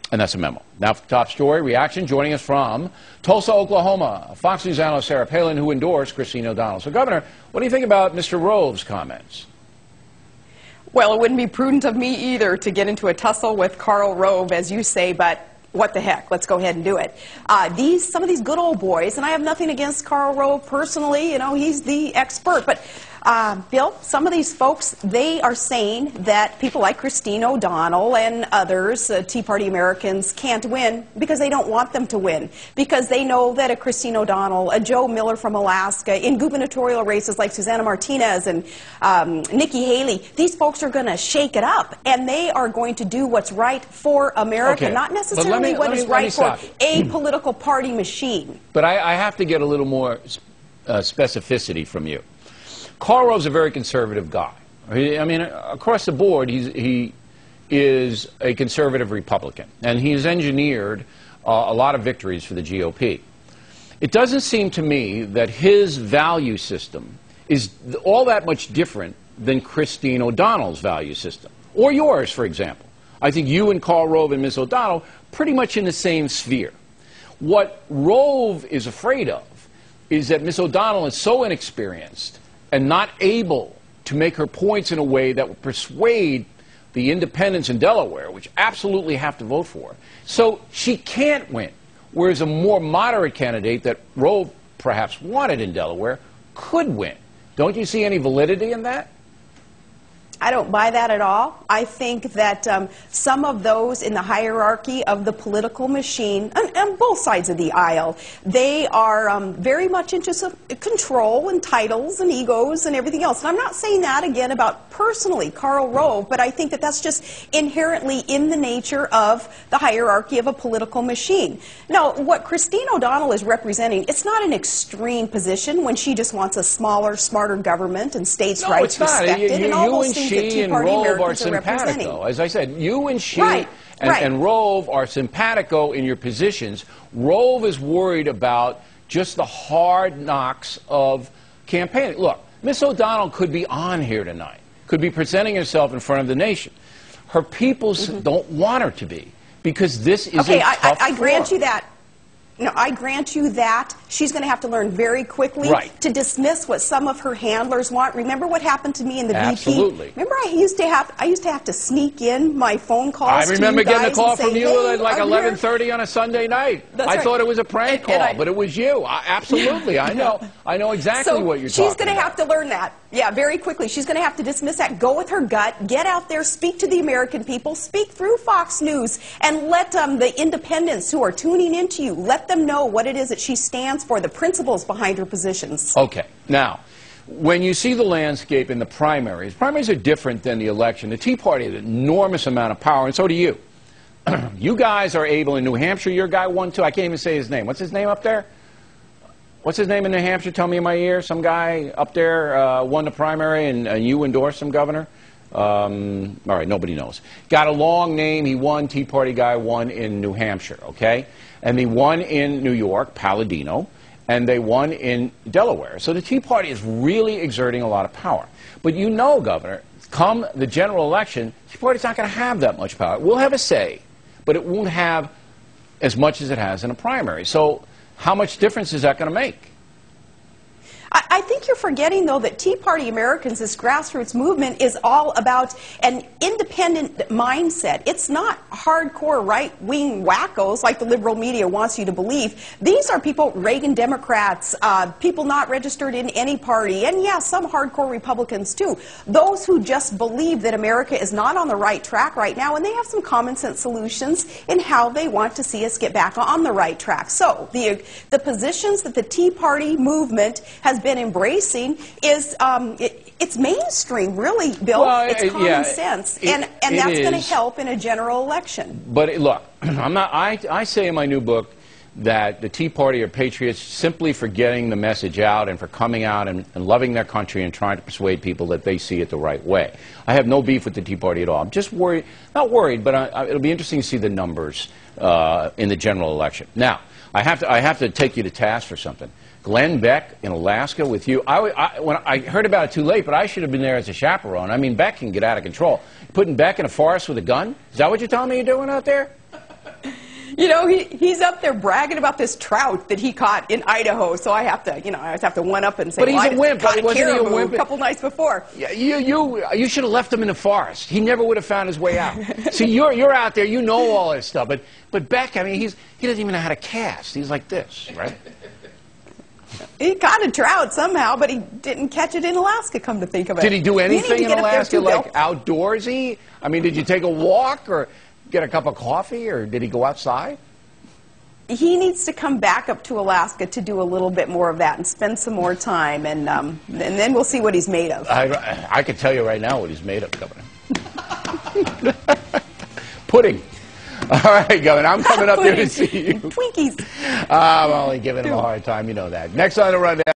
And that's a memo. Now for the top story, reaction joining us from Tulsa, Oklahoma, Fox News analyst Sarah Palin, who endorsed Christine O'Donnell. So, Governor, what do you think about Mr. Rove's comments? Well, it wouldn't be prudent of me either to get into a tussle with Karl Rove, as you say, but what the heck? Let's go ahead and do it. Some of these good old boys, and I have nothing against Karl Rove personally, you know, he's the expert, but Bill, some of these folks, they are saying that people like Christine O'Donnell and others, Tea Party Americans, can't win because they don't want them to win, because they know that a Christine O'Donnell, a Joe Miller from Alaska, in gubernatorial races like Susana Martinez and Nikki Haley, these folks are going to shake it up, and they are going to do what's right for America, not necessarily what is right for a political party machine. But I have to get a little more specificity from you. Karl Rove's a very conservative guy. I mean, across the board, he is a conservative Republican, and he's engineered a lot of victories for the GOP. It doesn't seem to me that his value system is all that much different than Christine O'Donnell's value system, or yours, for example. I think you and Karl Rove and Ms. O'Donnell pretty much in the same sphere. What Rove is afraid of is that Ms. O'Donnell is so inexperienced and not able to make her points in a way that would persuade the independents in Delaware, which absolutely have to vote for her. So she can't win, whereas a more moderate candidate that Rove perhaps wanted in Delaware could win. Don't you see any validity in that? I don't buy that at all. I think that some of those in the hierarchy of the political machine, on both sides of the aisle, they are very much into some control and titles and egos and everything else. And I'm not saying that, again, about personally Karl Rove, but I think that that's just inherently in the nature of the hierarchy of a political machine. Now, what Christine O'Donnell is representing, it's not an extreme position when she just wants a smaller, smarter government and states' rights respected and all those things. She and Rove are simpatico. As I said, you and she and Rove are simpatico in your positions. Rove is worried about just the hard knocks of campaigning. Look, Miss O'Donnell could be on here tonight, could be presenting herself in front of the nation. Her people don't want her to be, because this is a tough I grant you that. No, I grant you that. She's going to have to learn very quickly to dismiss what some of her handlers want. Remember what happened to me in the VP? Remember I used to have to sneak in my phone calls. I remember getting a call from you at like 11:30 on a Sunday night. I thought it was a prank call, but it was you. Absolutely. I know exactly what you're talking about. She's going to have to learn that. Yeah, very quickly. She's going to have to dismiss that, go with her gut, get out there, speak to the American people, speak through Fox News, and let the independents who are tuning into you, let them know what it is that she stands for, the principles behind her positions. Okay. Now, when you see the landscape in the primaries are different than the election. The Tea Party has an enormous amount of power, and so do you. You guys are able, in New Hampshire, your guy won too. I can't even say his name. What's his name up there? What's his name in New Hampshire? Tell me in my ear. Some guy up there won the primary, and you endorsed him, Governor? All right, nobody knows. Got a long name. He won. Tea Party guy won in New Hampshire, okay? And he won in New York, Palladino, and they won in Delaware. So the Tea Party is really exerting a lot of power. But you know, Governor, come the general election, the Tea Party's not going to have that much power. It will have a say, but it won't have as much as it has in a primary. So how much difference is that going to make? I think you're forgetting, though, that Tea Party Americans, this grassroots movement, is all about an independent mindset. It's not hardcore right-wing wackos like the liberal media wants you to believe. These are people, Reagan Democrats, people not registered in any party, and yeah, some hardcore Republicans, too. Those who just believe that America is not on the right track right now, and they have some common-sense solutions in how they want to see us get back on the right track. So the positions that the Tea Party movement has been embracing is it's mainstream, really, Bill. Well, it's common sense, and that's going to help in a general election. But look, I say in my new book that the Tea Party are patriots simply for getting the message out and for coming out and loving their country and trying to persuade people that they see it the right way. I have no beef with the Tea Party at all. I'm just worried, not worried, but it'll be interesting to see the numbers in the general election. Now, I have to take you to task for something. Glenn Beck in Alaska with you. When I heard about it too late, but I should have been there as a chaperone. I mean, Beck can get out of control. Putting Beck in a forest with a gun? Is that what you're telling me you're doing out there? You know, he's up there bragging about this trout that he caught in Idaho, so I have to, you know, I just have to one up and say, but he's a wimp. Wasn't he a wimp? A couple nights before. Yeah, you should have left him in the forest. He never would have found his way out. See, you're out there, you know all this stuff, but Beck, I mean, he doesn't even know how to cast. He's like this, right? He caught a trout somehow, but he didn't catch it in Alaska, come to think of it. Did he do anything in Alaska, like outdoorsy? I mean, did you take a walk or get a cup of coffee, or did he go outside? He needs to come back up to Alaska to do a little bit more of that and spend some more time, and then we'll see what he's made of. I could tell you right now what he's made of, Governor. Pudding. All right, Governor, I'm coming up there to see you. Twinkies. I'm only giving him a hard time, you know that. Next on the rundown.